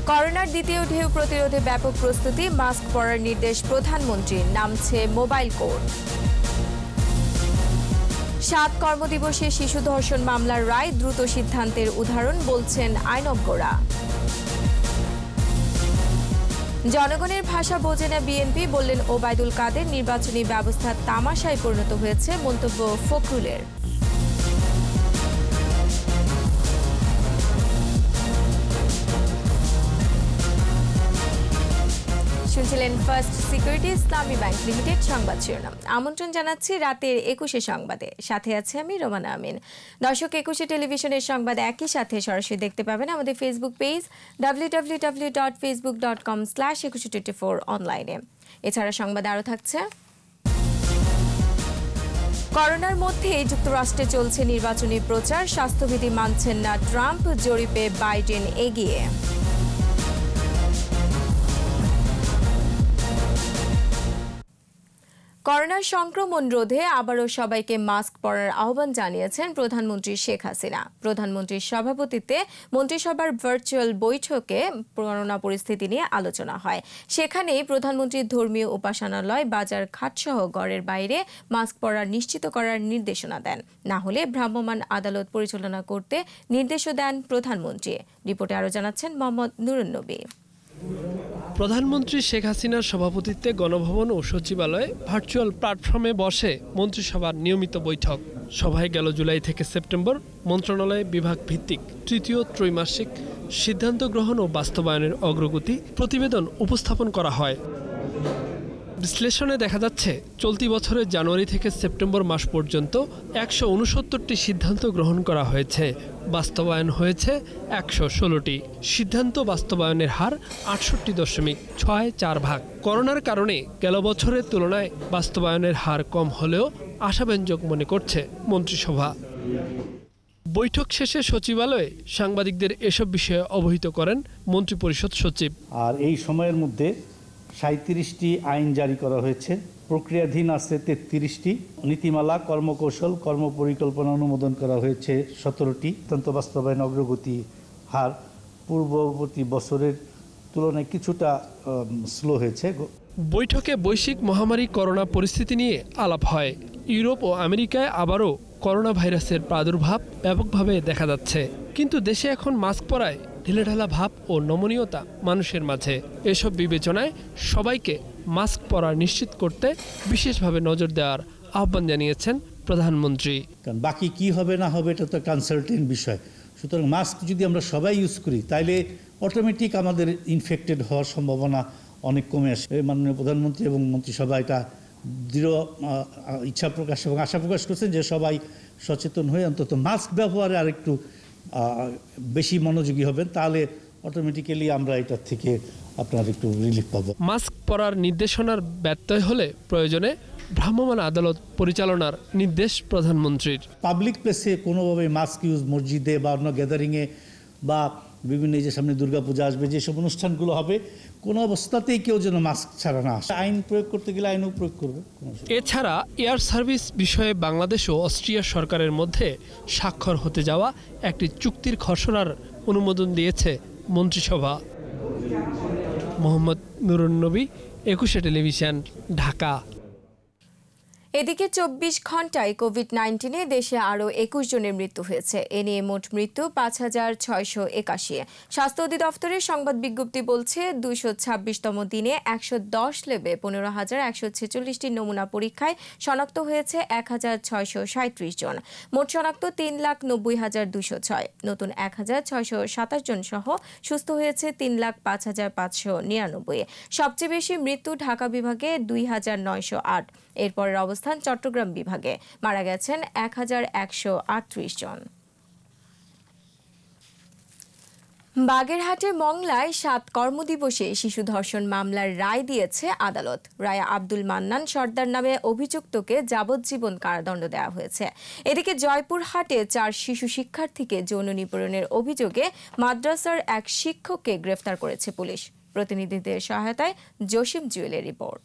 করোনার দ্বিতীয় ঢেউ প্রতিরোধে ব্যাপক প্রস্তুতি, মাস্ক পরার নির্দেশ প্রধানমন্ত্রীর, নামছে মোবাইল কোর্ট। 7 কর্মদিবসে শিশু ধর্ষণ মামলার রায়, দ্রুত সিদ্ধান্তের উদাহরণ বলছেন আইনজ্ঞরা। জনগণের ভাষা বোঝে না বিএনপি, বললেন ওবায়দুল কাদের। নির্বাচনী ব্যবস্থা তামাশায় পরিণত হয়েছে, মন্তব্য ফখরুলের। শুনছিলেন ফার্স্ট সিকিউরিটি ইসলামী ব্যাংক লিমিটেড সংবাদ শিরোনাম। আমন্ত্রণ জানাচ্ছি রাতের 21 সংবাদে, সাথে আছে আমি রোমানা আমিন। দর্শক, 21 টেলিভিশনের সংবাদ একই সাথে সরাসরি দেখতে পাবেন আমাদের ফেসবুক পেজ www.facebook.com/2124 অনলাইনে। এছাড়া সংবাদ আরও থাকছে। করোনার মধ্যেই যুক্তরাষ্ট্রে চলছে নির্বাচনী প্রচার, স্বাস্থ্যবিধি মানছেন না ট্রাম্প, জরিপে বাইডেন এগিয়ে। করোনার সংক্রমণ রোধে আবারও সবাইকে মাস্ক পরার আহ্বান জানিয়েছেন প্রধানমন্ত্রী শেখ হাসিনা। প্রধানমন্ত্রীর সভাপতিত্বে মন্ত্রিসভার ভার্চুয়াল বৈঠকে করোনা পরিস্থিতি নিয়ে আলোচনা হয়। সেখানেই প্রধানমন্ত্রীর ধর্মীয় উপাসনালয়, বাজার, ঘাটসহ ঘরের বাইরে মাস্ক পরা নিশ্চিত করার নির্দেশনা দেন। না হলে ভ্রাম্যমাণ আদালত পরিচালনা করতে নির্দেশও দেন প্রধানমন্ত্রী। রিপোর্টে আরও জানাচ্ছেন মোহাম্মদ নুরুন্নবী। প্রধানমন্ত্রী শেখ হাসিনার সভাপতিত্বে গণভবন ও সচিবালয়ে ভার্চুয়াল প্ল্যাটফর্মে বসে মন্ত্রিসভার নিয়মিত বৈঠক। সভায় গেল জুলাই থেকে সেপ্টেম্বর মন্ত্রণালয়ে বিভাগ ভিত্তিক তৃতীয় ত্রৈমাসিক সিদ্ধান্ত গ্রহণ ও বাস্তবায়নের অগ্রগতি প্রতিবেদন উপস্থাপন করা হয়। বিশ্লেষণে দেখা যাচ্ছে, চলতি বছরের জানুয়ারি থেকে সেপ্টেম্বর মাস পর্যন্ত 169টি সিদ্ধান্ত গ্রহণ করা হয়েছে, বাস্তবায়ন হয়েছে 116টি। সিদ্ধান্ত বাস্তবায়নের হার 68.64%। করোনার কারণে গেল বছরের তুলনায় বাস্তবায়নের হার কম হলেও আশাব্যঞ্জক মনে করছে মন্ত্রিসভা। বৈঠক শেষে সচিবালয়ে সাংবাদিকদের এসব বিষয়ে অবহিত করেন মন্ত্রিপরিষদ সচিব। আর এই সময়ের মধ্যে 37টি আইন জারি করা হয়েছে, প্রক্রিয়াধীন আছে 33টি, নীতিমালা, কর্মকৌশল, কর্মপরিকল্পনা অনুমোদন করা হয়েছে 17টি। সিদ্ধান্ত বাস্তবায়ন অগ্রগতি হার পূর্ববর্তী বছরের তুলনায় কিছুটা স্লো হয়েছে। বৈঠকে বৈশ্বিক মহামারী করোনা পরিস্থিতি নিয়ে আলাপ হয়। ইউরোপ ও আমেরিকায় আবারও করোনা ভাইরাসের প্রাদুর্ভাব ব্যাপকভাবে দেখা যাচ্ছে, কিন্তু দেশে এখন মাস্ক পরায় ঢিলেঢালা ভাব ও নমনীয়তা মানুষের মাঝে। এসব বিবেচনায় সবাইকে মাস্ক পরা নিশ্চিত করতে বিশেষভাবে নজর দেওয়ার আহ্বান জানিয়েছেন প্রধানমন্ত্রী। কারণ বাকি কি হবে না হবে এটা তো কনসালটেন্ট বিষয়। সুতরাং মাস্ক যদি আমরা সবাই ইউজ করি তাইলে অটোমেটিক আমাদের ইনফেক্টেড হওয়ার সম্ভাবনা অনেক কমে আসে। মাননীয় প্রধানমন্ত্রী এবং মন্ত্রিসভা এটা দৃঢ় ইচ্ছা প্রকাশ এবং আশা প্রকাশ করছেন যে সবাই সচেতন হয়ে অন্তত মাস্ক ব্যবহারে আরেকটু বেশি মনোযোগী হবেন, তাহলে অটোমেটিক্যালি আমরা এটা থেকে আপনার একটু রিলিফ পাবো। মাস্ক পরার নির্দেশনার ব্যত্যয় হলে প্রয়োজনে ভ্রাম্যমাণ আদালত পরিচালনার নির্দেশ প্রধানমন্ত্রীর। পাবলিক প্লেসে কোনোভাবে মাস্ক ইউজ, মসজিদে বা অন্য গ্যাদারিংয়ে বা বিভিন্ন যে সামনে দুর্গাপূজা আসবে, যেসব অনুষ্ঠানগুলো হবে, কোনো অবস্থাতেই কেউ যেন মাস্ক ছাড়া না আসে। আইন প্রয়োগ করতে গেলে আইনও প্রয়োগ করবে। এছাড়া এয়ার সার্ভিস বিষয়ে বাংলাদেশ ও অস্ট্রিয়া সরকারের মধ্যে স্বাক্ষর হতে যাওয়া একটি চুক্তির খসড়ার অনুমোদন দিয়েছে মন্ত্রিসভা। মোহাম্মদ নুরুন্নবী, 21 টেলিভিশন, ঢাকা। এদিকে 24 ঘন্টায় কোভিড-19 দেশে আরও 21 জনের মৃত্যু হয়েছে। এ নিয়ে মোট মৃত্যু 5,681। স্বাস্থ্য অধিদপ্তরের সংবাদ বিজ্ঞপ্তি বলছে, 226তম দিনে 110 ল্যাবে 15,146টি নমুনা পরীক্ষায় শনাক্ত হয়েছে 1,637 জন। মোট শনাক্ত 3,90,206। নতুন 1,627 জন সহ সুস্থ হয়েছে 3,05,599। সবচেয়ে বেশি মৃত্যু ঢাকা বিভাগে 2,908। এরপরের অবস্থান চট্টগ্রাম বিভাগে, মারা গেছেন 1,138 জন। বাগেরহাটের মংলায় 7 কর্মদিবসে শিশু ধর্ষণ মামলার রায় দিয়েছে আদালত। রায়ে আব্দুল মান্নান সর্দার নামে অভিযুক্তকে যাবজ্জীবন কারাদণ্ড দেওয়া হয়েছে। এদিকে জয়পুরহাটে 4 শিশু শিক্ষার্থীকে যৌন নিপীড়নের অভিযোগে মাদ্রাসার এক শিক্ষককে গ্রেফতার করেছে পুলিশ। প্রতিনিধিদের সহায়তায় জসিম জুয়েলের রিপোর্ট।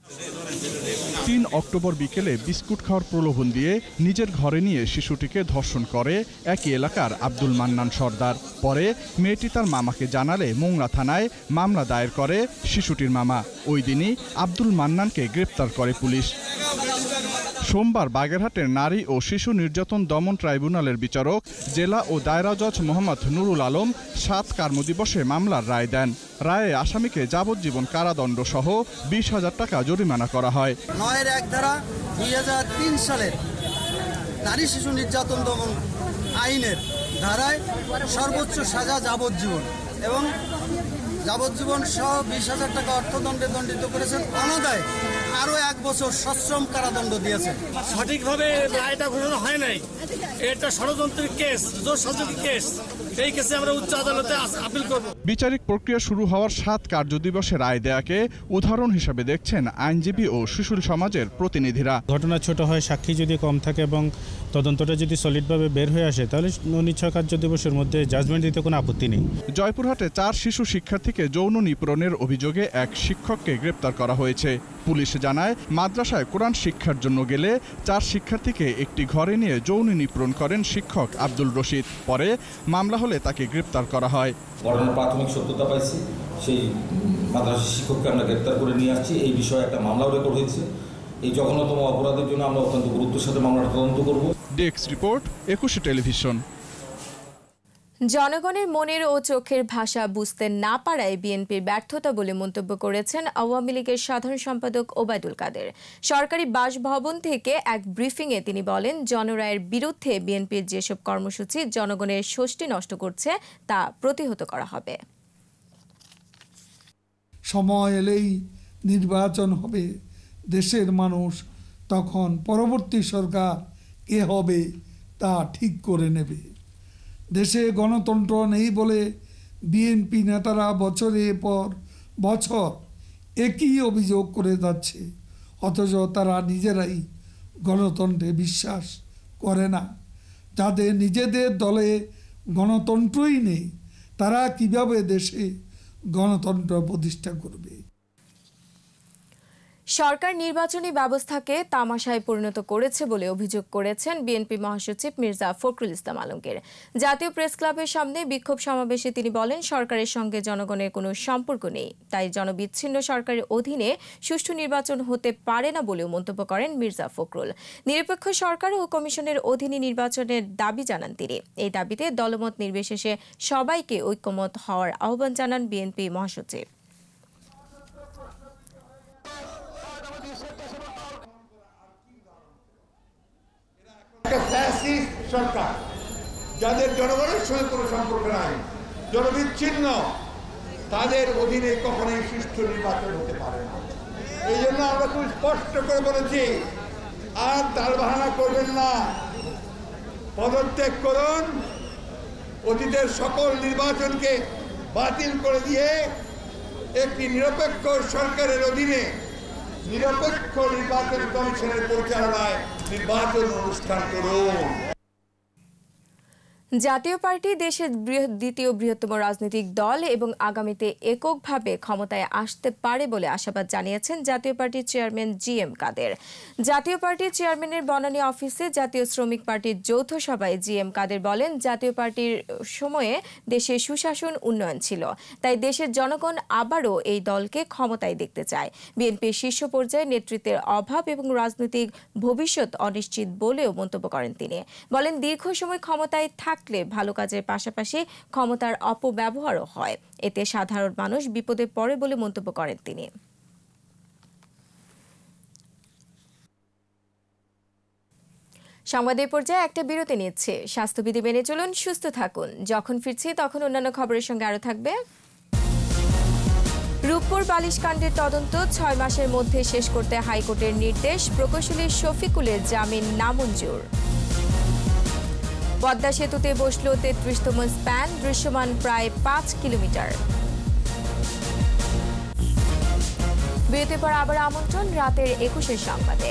৩ অক্টোবর বিকেলে বিস্কুট খাওয়ার প্রলোভন দিয়ে নিজের ঘরে নিয়ে শিশুটিকে ধর্ষণ করে একই এলাকার আব্দুল মান্নান সর্দার। পরে মেয়েটি তার মামাকে জানালে মোংলা থানায় মামলা দায়ের করে শিশুটির মামা। ওই দিনই আব্দুল মান্নানকে গ্রেপ্তার করে পুলিশ। সোমবার বাগেরহাটের নারী ও শিশু নির্যাতন দমন ট্রাইব্যুনালের বিচারক জেলা ও দায়রা জজ মোহাম্মদ নুরুল আলম ৭ কর্মদিবসে মামলার রায় দেন। রায়ে আসামিকে যাবজ্জীবন কারাদণ্ড সহ ২০,০০০ টাকা জরিমানা করা হয়। ৯-১ ধারা ২০০৩ সালের নারী শিশু নির্যাতন দমন আইনের ধারায় সর্বোচ্চ সাজা যাবজ্জীবন এবং যাবজ্জীবন সহ ২০,০০০ টাকা অর্থদণ্ডে দণ্ডিত করেছেন। অনাদায়ে আরও ১ বছর সশ্রম কারাদণ্ড দিয়েছেন। সঠিকভাবে রায়টা ঘোষণা হয় নাই, এটা ষড়যন্ত্রের কেস, জোরসাজুকি কেস। এই কেসে আমরা উচ্চ আদালতে আপিল করব। বিচারিক প্রক্রিয়া শুরু হওয়ার ৭ কার্যদিবসে রায় দেয়াকে উদাহরণ হিসেবে দেখছেন আইনজীবী ও শিশু সমাজের প্রতিনিধিরা। ঘটনা ছোট হয়, সাক্ষী যদি কম থাকে এবং তদন্তটা যদি সলিডভাবে বের হয়ে আসে, তাহলে ৯ কার্যদিবসের মধ্যে জাজমেন্ট দিতে কোনো আপত্তি নেই। জয়পুরহাটে ৪ শিশু শিক্ষার্থীকে যৌন নিপীড়নের অভিযোগে এক শিক্ষককে গ্রেপ্তার করা হয়েছে। পুলিশ জানায়, মাদ্রাসায় কোরআন শিক্ষার জন্য গেলে ৪ শিক্ষার্থীকে একটি ঘরে নিয়ে যৌন নিপীড়ন করেন শিক্ষক আব্দুল রশিদ। পরে মামলা হলে তাকে গ্রেপ্তার করা হয়। ঘটনার প্রাথমিক সত্যতা পাইছি, সেই মাদ্রাসা শিক্ষককে আমরা গ্রেপ্তার করে নিয়ে আসছি। এই বিষয়ে একটা মামলাও রেকর্ড হয়েছে। এই জঘন্যতম অপরাধের জন্য আমরা অত্যন্ত গুরুত্বের সাথে মামলাটা তদন্ত করব। Desk report, ২১ television. জনগণের মনের ও চোখের ভাষা বুঝতে না পারায় বিএনপির ব্যর্থতা বলে মন্তব্য করেছেন আওয়ামী লীগের সাধারণ সম্পাদক ওবায়দুল কাদের। সরকারি বাসভবন থেকে এক ব্রিফিংয়ে তিনি বলেন, জনরায়ের বিরুদ্ধে বিএনপির যেসব কর্মসূচি জনগণের স্বস্তি নষ্ট করছে তা প্রতিহত করা হবে। সময় এলেই নির্বাচন হবে, দেশের মানুষ তখন পরবর্তী সরকার কে হবে তা ঠিক করে নেবে। দেশে গণতন্ত্র নেই বলে বিএনপি নেতারা বছরের পর বছর একই অভিযোগ করে যাচ্ছে, অথচ তারা নিজেরাই গণতন্ত্রে বিশ্বাস করে না। যাদের নিজেদের দলে গণতন্ত্রই নেই, তারা কিভাবে দেশে গণতন্ত্র প্রতিষ্ঠা করবে? সরকার নির্বাচনী ব্যবস্থাকে তামাশায় পরিণত করেছে বলে অভিযোগ করেছেন বিএনপি মহাসচিব মির্জা ফখরুল ইসলাম আলমগীর। জাতীয় প্রেস ক্লাবের সামনে বিক্ষোভ সমাবেশে তিনি বলেন, সরকারের সঙ্গে জনগণের কোনো সম্পর্ক নেই, তাই জনবিচ্ছিন্ন সরকারের অধীনে সুষ্ঠু নির্বাচন হতে পারে না বলেও মন্তব্য করেন মির্জা ফখরুল। নিরপেক্ষ সরকার ও কমিশনের অধীনে নির্বাচনের দাবি জানান তিনি। এই দাবিতে দলমত নির্বিশেষে সবাইকে ঐক্যমত হওয়ার আহ্বান জানান বিএনপি মহাসচিব। সরকার যাদের জনগণের সঙ্গে কোনো সম্পর্ক নাই, জনবিচ্ছিন্ন, তাদের অধীনে কখনোই সুষ্ঠু নির্বাচন হতে পারে না। এই জন্য আমরা খুব স্পষ্ট করে বলেছি, আর তালবাহানা করবেন না, পদত্যাগ করুন, অতীতের সকল নির্বাচনকে বাতিল করে দিয়ে একটি নিরপেক্ষ সরকারের অধীনে নিরপেক্ষ নির্বাচন কমিশনের পরিচালনায় নির্বাচন অনুষ্ঠান করুন। জাতীয় পার্টি দেশের দ্বিতীয় বৃহত্তম রাজনৈতিক দল এবং আগামীতে এককভাবে ক্ষমতায় আসতে পারে বলে আশাবাদ জানিয়েছেন জাতীয় পার্টির চেয়ারম্যান জিএম কাদের। জাতীয় পার্টির চেয়ারম্যানের বনানী অফিসে জাতীয় শ্রমিক পার্টির যৌথ সভায় জিএম কাদের বলেন, জাতীয় পার্টির সময়ে দেশে সুশাসন উন্নয়ন ছিল, তাই দেশের জনগণ আবারও এই দলকে ক্ষমতায় দেখতে চায়। বিএনপির শীর্ষ পর্যায়ে নেতৃত্বের অভাব এবং রাজনৈতিক ভবিষ্যৎ অনিশ্চিত বলেও মন্তব্য করেন তিনি। বলেন, দীর্ঘ সময় ক্ষমতায় থাকলে ভালো কাজের পাশাপাশি ক্ষমতার অপব্যবহারও হয়, এতে সাধারণ মানুষ বিপদে পড়ে বলে মন্তব্য করেন তিনি। সংবাদের পর্যায়ে একটা বিরতি নিচ্ছে। স্বাস্থ্যবিধি মেনে চলুন, সুস্থ থাকুন। যখন ফিরছি তখন অন্যান্য খবরের সঙ্গে আরো থাকবে। রূপপুর বালিশ কাণ্ডের তদন্ত 6 মাসের মধ্যে শেষ করতে হাইকোর্টের নির্দেশ, প্রকৌশলী শফিকুলের জামিন নামঞ্জুর। পদ্মা সেতুতে বসল 33তম স্প্যান, দৃশ্যমান প্রায় 5 কিলোমিটার। বিরতির পর আবার আমন্ত্রণ রাতের 21 সংবাদে।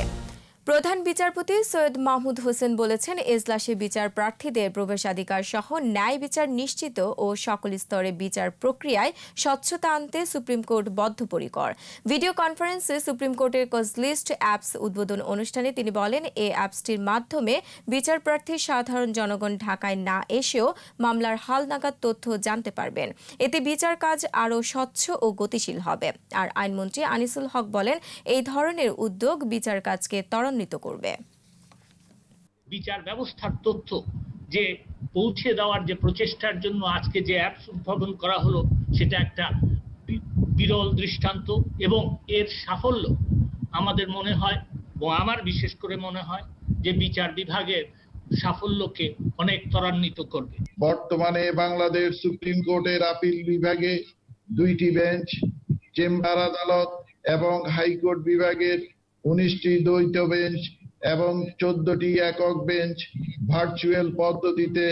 প্রধান বিচারপতি সৈয়দ মাহমুদ হোসেন বলেছেন, এজলাসে বিচার প্রার্থীদের প্রবেশাধিকার সহ ন্যায় বিচার নিশ্চিত ও সকল স্তরে বিচার প্রক্রিয়ায় স্বচ্ছতা আনতে সুপ্রিম কোর্ট বদ্ধপরিকর। ভিডিও কনফারেন্সে সুপ্রিম কোর্টের কজলিস্ট অ্যাপস উদ্বোধন অনুষ্ঠানে তিনি বলেন, এই অ্যাপসটির মাধ্যমে বিচার প্রার্থী সাধারণ জনগণ ঢাকায় না এসেও মামলার হালনাগাদ তথ্য জানতে পারবেন। এতে বিচার কাজ আরও স্বচ্ছ ও গতিশীল হবে। আর আইনমন্ত্রী আনিসুল হক বলেন, এই ধরনের উদ্যোগ বিচার কাজকে ত্বরান্বিত করবে। বিচার ব্যবস্থার তথ্য যে পৌঁছে দেওয়ার যে প্রচেষ্টার জন্য আজকে যে অ্যাপস উদ্ভাবন করা হলো, সেটা একটা বিরল দৃষ্টান্ত এবং এর সাফল্য আমাদের মনে হয় এবং আমার বিশেষ করে মনে হয় যে বিচার বিভাগের সাফল্যকে অনেক ত্বরান্বিত করবে। বর্তমানে বাংলাদেশ সুপ্রিম কোর্টের আপিল বিভাগে 2টি বেঞ্চ, চেম্বার আদালত এবং হাইকোর্ট বিভাগের 19টি দ্বৈত বেঞ্চ এবং 14টি একক বেঞ্চ ভার্চুয়াল পদ্ধতিতে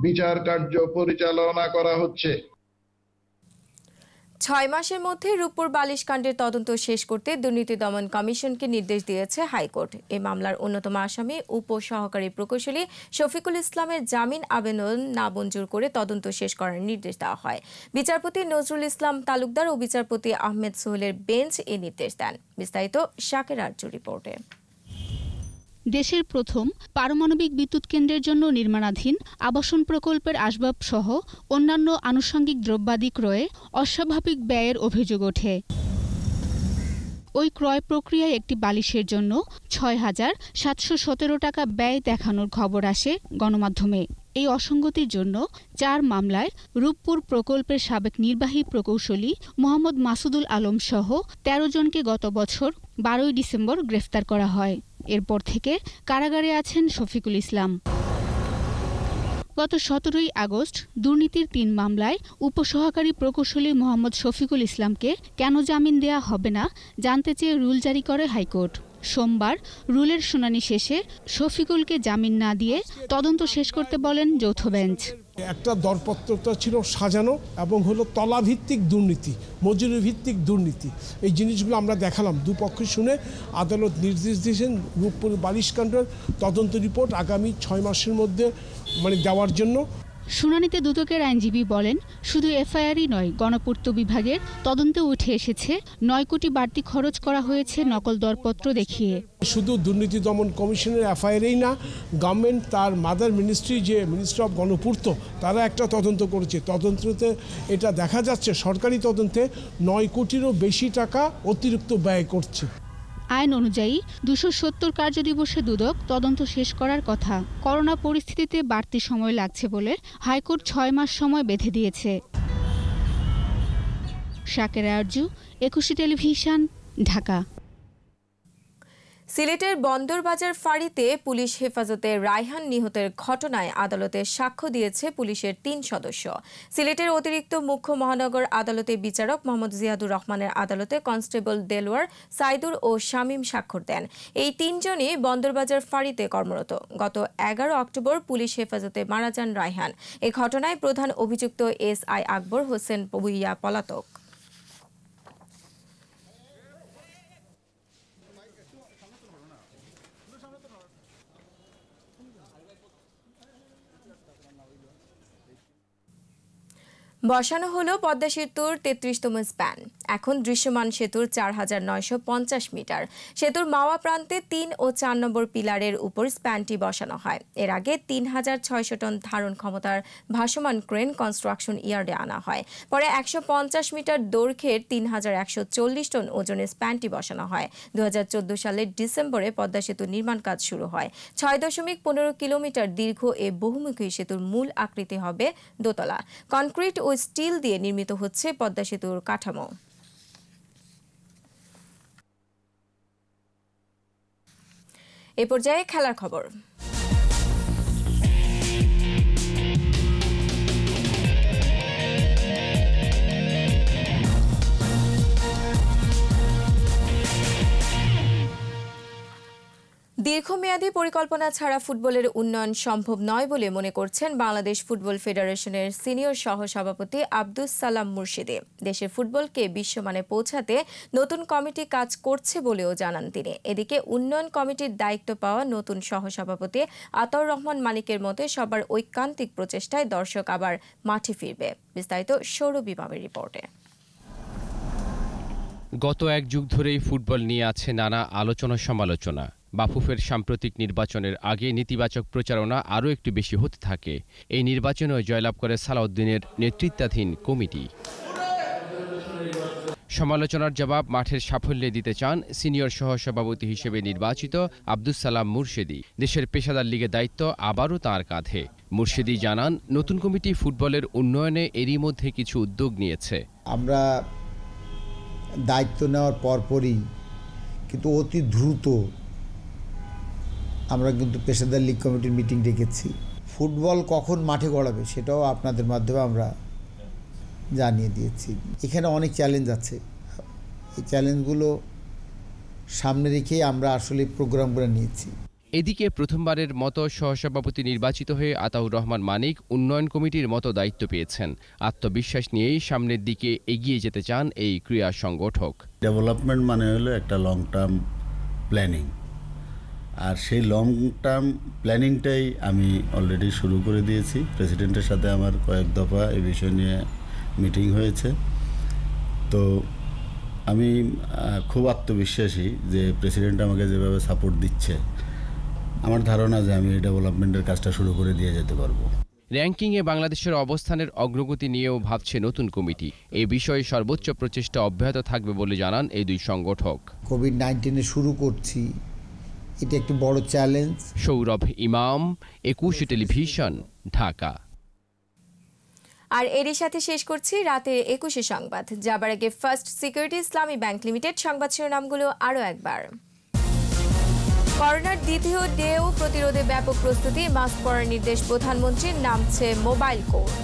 বিচার কার্য পরিচালনা করা হচ্ছে। 6 মাসের মধ্যে রূপপুর বালিশ কাণ্ডের তদন্ত শেষ করতে দুর্নীতি দমন কমিশনকে নির্দেশ দিয়েছে হাইকোর্ট। এই মামলার অন্যতম আসামি উপসহকারী প্রকৌশলী শফিকুল ইসলামের জামিন আবেদন নামঞ্জুর করে তদন্ত শেষ করার নির্দেশ দেওয়া হয়। বিচারপতি নজরুল ইসলাম তালুকদার ও বিচারপতি আহমেদ সোহেলের বেঞ্চ এই নির্দেশ দেন। বিস্তারিত শাকের আরজু রিপোর্টে। দেশের প্রথম পারমাণবিক বিদ্যুৎ কেন্দ্রের জন্য নির্মাণাধীন আবাসন প্রকল্পের আসবাব সহ অন্যান্য আনুষঙ্গিক দ্রব্যাদি ক্রয়ে অস্বাভাবিক ব্যয়ের অভিযোগ ওঠে। ওই ক্রয় প্রক্রিয়ায় একটি বালিশের জন্য 6,717 টাকা ব্যয় দেখানোর খবর আসে গণমাধ্যমে। এই অসঙ্গতির জন্য 4 মামলায় রূপপুর প্রকল্পের সাবেক নির্বাহী প্রকৌশলী মোহাম্মদ মাসুদুল আলম সহ 13 জনকে গত বছর 12 ডিসেম্বর গ্রেফতার করা হয়। এরপর থেকে কারাগারে আছেন শফিকুল ইসলাম। গত 17 আগস্ট দুর্নীতির 3 মামলায় উপসহকারী প্রকৌশলী মোহাম্মদ শফিকুল ইসলামকে কেন জামিন দেয়া হবে না জানতে চেয়ে রুল জারি করে হাইকোর্ট। সোমবার রুলের শুনানি শেষে শফিকুলকে জামিন না দিয়ে তদন্ত শেষ করতে বলেন যৌথ বেঞ্চ। একটা দরপত্রটা ছিল সাজানো এবং হলো তলাভিত্তিক দুর্নীতি, মজুরি ভিত্তিক দুর্নীতি। এই জিনিসগুলো আমরা দেখালাম, দুপক্ষ শুনে আদালত নির্দেশ দিয়েছেন রূপপুর বালিশ কাণ্ডের তদন্ত রিপোর্ট আগামী 6 মাসের মধ্যে দেওয়ার জন্য। শুনানিতে দুদকের আইনজীবী বলেন, শুধু এফআইআরই নয়, গণপূর্ত বিভাগের তদন্তে উঠে এসেছে 9 কোটি বাড়তি খরচ করা হয়েছে নকল দরপত্র দেখিয়ে। শুধু দুর্নীতি দমন কমিশনের এফআইআরই না, গভর্নমেন্ট তার মাদার মিনিস্ট্রি যে মিনিস্ট্রি অফ গণপূর্ত তারা একটা তদন্ত করেছে। তদন্ততে এটা দেখা যাচ্ছে সরকারি তদন্তে 9 কোটিরও বেশি টাকা অতিরিক্ত ব্যয় করছে। আইন অনুযায়ী 270 কার্যদিবসে দুদক তদন্ত শেষ করার কথা। করোনা পরিস্থিতিতে বাড়তি সময় লাগছে বলে হাইকোর্ট 6 মাস সময় বেঁধে দিয়েছে। শাকের আরজু, 21 টেলিভিশন, ঢাকা। সিলেটের বন্দরবাজার ফাঁড়িতে পুলিশ হেফাজতে রায়হান নিহতের ঘটনায় আদালতে সাক্ষ্য দিয়েছে পুলিশের 3 সদস্য। সিলেটের অতিরিক্ত মুখ্য মহানগর আদালতের বিচারক মোহাম্মদ জিয়াদুর রহমানের আদালতে কনস্টেবল দেলোয়ার, সাইদুর ও শামীম স্বাক্ষর দেন। এই 3 জনই বন্দরবাজার ফাঁড়িতে কর্মরত। গত 11 অক্টোবর পুলিশ হেফাজতে মারা যান রায়হান। এ ঘটনায় প্রধান অভিযুক্ত SI আকবর হোসেন ভুইয়া পলাতক। বসানো হলো পদ্মা সেতুর 33তম স্প্যান। এখন দৃশ্যমান সেতুর 4,950 মিটার। সেতুর মাওয়া প্রান্তে 3 ও 4 নম্বর পিলারের উপর স্প্যানটি বসানো হয়। এর আগে 3,600 টন ধারণ ক্ষমতার ভাসমান ক্রেন কনস্ট্রাকশন ইয়ার্ডে আনা হয়। পরে 150 মিটার দৈর্ঘ্যের 3,140 টন ওজনের স্প্যানটি বসানো হয়। 2014 সালের ডিসেম্বরে পদ্মা সেতুর নির্মাণ কাজ শুরু হয়। 6.15 কিলোমিটার দীর্ঘ এ বহুমুখী সেতুর মূল আকৃতি হবে দোতলা। কনক্রিট ও স্টিল দিয়ে নির্মিত হচ্ছে পদ্মা সেতুর কাঠামো। এ পর্যায়ে খেলার খবর। দীর্ঘমেয়াদী দীর্ঘমেয়াদী পরিকল্পনা ছাড়া ফুটবলের উন্নয়ন সম্ভব নয় বলে মনে করছেন বাংলাদেশ ফুটবল ফেডারেশনের সিনিয়র সহসভাপতি আব্দুস সালাম মুর্শিদি। দেশের ফুটবলকে বিশ্বমানে পৌঁছাতে নতুন কমিটি কাজ করছে বলেও জানান তিনি। এদিকে উন্নয়ন কমিটির দায়িত্ব পাওয়া নতুন সহসভাপতি আতাউর রহমান মানিকের মতে সবার ঐকান্তিক প্রচেষ্টায় দর্শক আবার মাঠে ফিরবে। বিস্তারিত সৌরভ ইমামের রিপোর্টে। গত এক যুগ ধরেই ফুটবল নিয়ে আছে নানা আলোচনা সমালোচনা। বাফুফের সাম্প্রতিক নির্বাচনের আগে নেতিবাচক প্রচারণা আরও একটু বেশি হতে থাকে। এই নির্বাচনেও জয়লাভ করে সালাউদ্দিনের নেতৃত্বাধীন কমিটি। সমালোচনার জবাব মাঠের সাফল্যে দিতে চান সিনিয়র সহসভাপতি হিসেবে নির্বাচিত আব্দুস সালাম মুর্শিদি। দেশের পেশাদার লিগের দায়িত্ব আবারও তাঁর কাঁধে। মুর্শিদি জানান, নতুন কমিটি ফুটবলের উন্নয়নে এরই মধ্যে কিছু উদ্যোগ নিয়েছে। আমরা দায়িত্ব নেওয়ার পরপরই কিন্তু অতি দ্রুত আমরা কিন্তু পেশাদার লীগ কমিটির মিটিং ডেকেছি। ফুটবল কখন মাঠে গড়াবে সেটাও আপনাদের মাধ্যমে আমরা জানিয়ে দিয়েছি। এখানে অনেক চ্যালেঞ্জ আছে, এই চ্যালেঞ্জগুলো সামনে রেখেই আমরা আসলে প্রোগ্রামগুলো নিয়েছি। এদিকে প্রথমবারের মতো সহসভাপতি নির্বাচিত হয়ে আতাউর রহমান মানিক উন্নয়ন কমিটির মতো দায়িত্ব পেয়েছেন। আত্মবিশ্বাস নিয়েই সামনের দিকে এগিয়ে যেতে চান এই ক্রীড়া সংগঠক। ডেভেলপমেন্ট মানে হলো একটা লং টার্ম প্ল্যানিং, আর সেই লং টার্ম প্ল্যানিংটাই আমি অলরেডি শুরু করে দিয়েছি। প্রেসিডেন্টের সাথে আমার কয়েক দফা এই বিষয় নিয়ে মিটিং হয়েছে। তো আমি খুব আত্মবিশ্বাসী যে প্রেসিডেন্ট আমাকে যেভাবে সাপোর্ট দিচ্ছে, আমার ধারণা যে আমি এই ডেভেলপমেন্টের কাজটা শুরু করে দিয়ে যেতে পারবো। র্যাঙ্কিংয়ে বাংলাদেশের অবস্থানের অগ্রগতি নিয়েও ভাবছে নতুন কমিটি। এ বিষয়ে সর্বোচ্চ প্রচেষ্টা অব্যাহত থাকবে বলে জানান এই দুই সংগঠক। কোভিড-19 শুরু করছি, এটা একটি বড় চ্যালেঞ্জ। সৌরভ ইমাম, 21 টেলিভিশন, ঢাকা। আর এরই সাথে শেষ করছি রাতের 21 সংবাদ। যাবার আগে ফার্স্ট সিকিউরিটি ইসলামী ব্যাংক লিমিটেড সংবাদ শিরোনামগুলো আরও একবার। করোনার দ্বিতীয় ঢেউ প্রতিরোধে ব্যাপক প্রস্তুতি, মাস্ক পরার নির্দেশ প্রধানমন্ত্রীর, নামছে মোবাইল কোর্ট।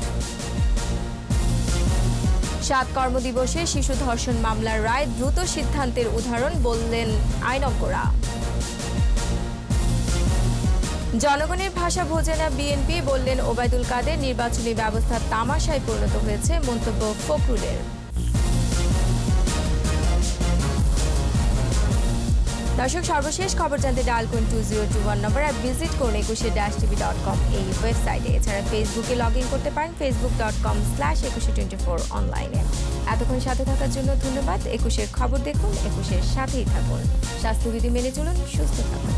7 কর্মদিবসে শিশু ধর্ষণ মামলার রায়, দ্রুত সিদ্ধান্তের উদাহরণ বললেন আইনজ্ঞরা। জনগণের ভাষা বোঝে না বিএনপি, বললেন ওবায়দুল কাদের। নির্বাচনী ব্যবস্থা তামাশায় পরিণত হয়েছে, মন্তব্য ফখরুলের। দর্শক, সর্বশেষ খবর জানতে ডায়াল করুন 2021 নম্বর আর ভিজিট করুন 21tv.com এই ওয়েবসাইটে। এছাড়া ফেসবুকে লগ ইন করতে পারেন facebook.com/2124 অনলাইনে। এতক্ষণ সাথে থাকার জন্য ধন্যবাদ। 21-এর খবর দেখুন, 21-এর সাথেই থাকুন। স্বাস্থ্যবিধি মেনে চলুন, সুস্থ থাকুন।